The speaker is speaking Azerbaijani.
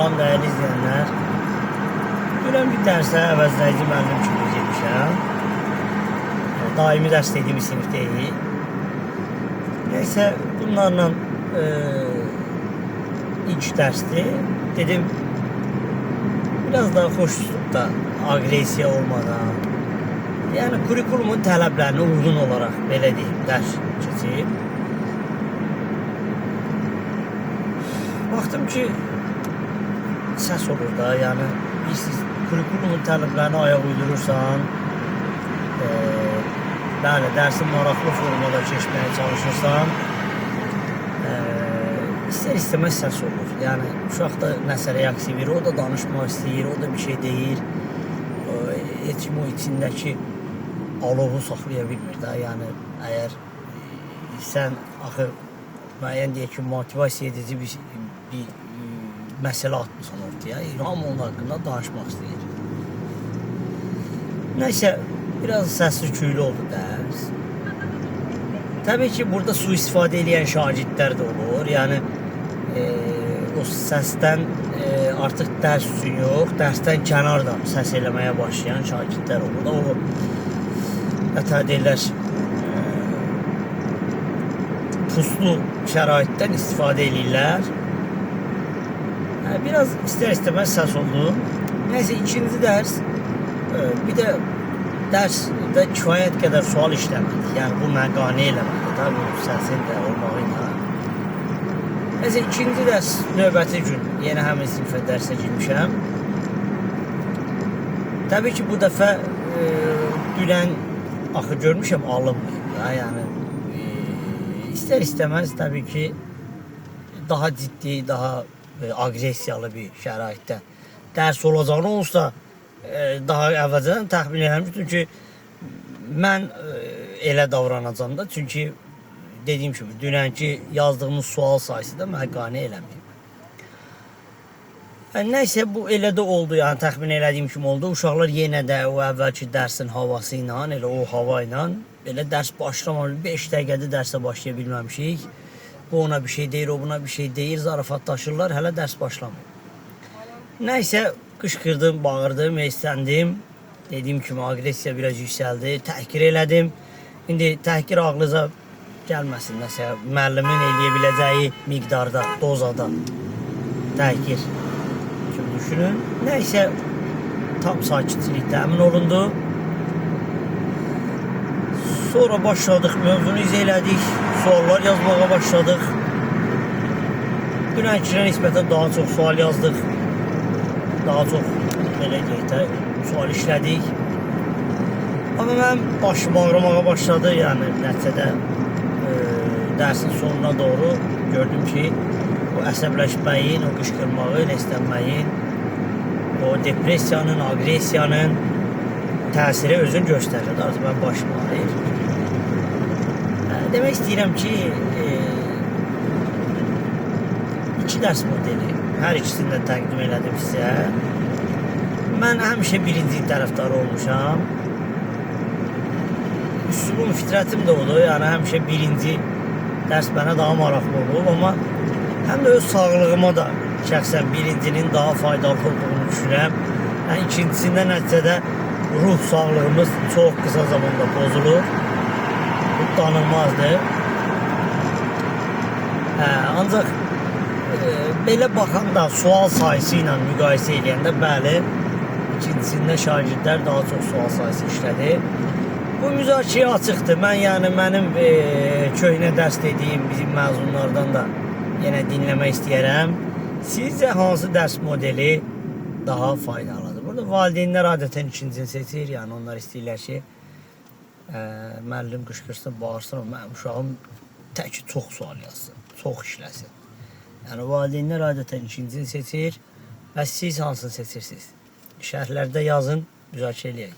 Salam değerli izleyenler. Dünən bir dərsə əvəzləyici müəllim kimi girmişəm. Daimi dərs dediyimiz sinifdəyik. Neysə, bunlarla ilk dərsdir. Dedim, biraz daha xoş tutubda, agresiya olmadan, yəni kurikulumun tələblərinə uyğun olaraq, belə deyim, dərs keçib. Baxdım ki, səs olur da, yəni siz kurikulumun tələblərini ayaq uydurursan, bəli, dərsin maraqlı formada keçməyə çalışırsan, istər-istəməz səs olur. Yəni, uşaq da nəsə reaksiya verir, o da danışmaq istəyir, o da bir şey deyir. Heç kim o içindəki alovu saxlaya bilmir də. Yəni, əgər sən axı müəyyən deyək ki, motivasiya edici bir məsələ atmışsan ortaya, hamı onun haqqında danışmaq istəyir. Nəysə, biraz səsli küylü oldu dərs. Təbii ki, burada sui-istifadə edən şagirdlər də olur. Yəni, o səsdən artıq dərs üçün yox, dərsdən kənarda səs eləməyə başlayan şagirdlər olur. O, nətər deyirlər, puslu şəraitdən istifadə edirlər. Biraz istər-istəməz səs oldu. Nəysə, ikinci dərs, bir də dərsdə kifayət qədər sual işləmədik. Yəni, bu mənə qane eləmədi. Tabii, bu səsin də olmağı ilə. Nəysə, ikinci dərs növbəti gün yenə həmin sinifə dərsə girmişəm. Təbii ki, bu dəfə dünən axı görmüşəm alınmayıb. Yəni, istər-istəməz təbii ki, daha ciddi, daha agresiyalı bir şəraitdə dərs olacağını olsa daha əvvəlcədən təxmin eləmişdim ki, mən elə davranacam da, çünki dediyim kimi, dünənki yazdığımız sual sayısı da mənə qane eləməyib. Nəysə, bu elə də oldu, yəni təxmin elədiyim kimi oldu. Uşaqlar yenə də o əvvəlki dərsin havası ilə, elə o hava ilə, elə dərs başlamamış, 5 dəqiqədə dərsə başlaya bilməmişik. Bu ona bir şey deyir, o buna bir şey deyir, zarafatlaşırlar, hələ dərs başlamıyor. Nəysə, qışqırdım, bağırdım, hesləndim. Dediyim kimi, agresiya biraz yüksəldi, təhqir elədim. İndi təhqir ağlınıza gəlməsin, nəsə, müəllimin eləyə biləcəyi miqdarda, dozada təhqir kimi düşünün. Nəysə, tam sakitçilikdə əmin olundu. Sonra başladıq, mövzunu izah elədik, suallar yazmağa başladıq. Dünənkinə nisbətən daha çox sual yazdıq. Daha çox, belə deyək də, sual işlədik. Amma mənim başım ağrımağa başladı, yəni nəticədə dərsin sonuna doğru gördüm ki, o əsəbləşməyin, o qışqırmağın, istənməyin, o depressiyanın, agresiyanın təsiri özünü göstərir. Artıq mən başım ağrıyır. Demək istəyirəm ki, iki dərs modeli, hər ikisini də təqdim elədim sizə. Mən həmişə birinci tərəfdarı olmuşam. Üslubum, fitrətim də odur, yəni həmişə birinci dərs mənə daha maraqlı olub, amma həm də öz sağlığıma da şəxsən birincinin daha faydalı olduğunu düşünürəm. Yəni, ikincisində nəticədə ruh sağlığımız çox qısa zamanda pozulur. Bu danılmazdır. Ancaq belə baxan da sual sayısı ilə müqayisə edəndə, bəli, ikincisində şagirdlər daha çox sual sayısı işlədi. Bu müzakirə açıqdır. Mənim köhnə dərs dediyim bizim məzunlardan da yenə dinləmək istəyərəm. Sizcə hansı dərs modeli daha faydalıdır? Burada valideynlər adətən ikincisini seçir. Yəni, onlar istəyirlər ki, müəllim qışqırsın, bağırsın, mənim uşağım təki çox sual yazsın, çox işləsin. Yəni, valideynlər adətən ikincisini seçir və siz hansını seçirsiniz? Şərhlərdə yazın, müzakirə eləyək.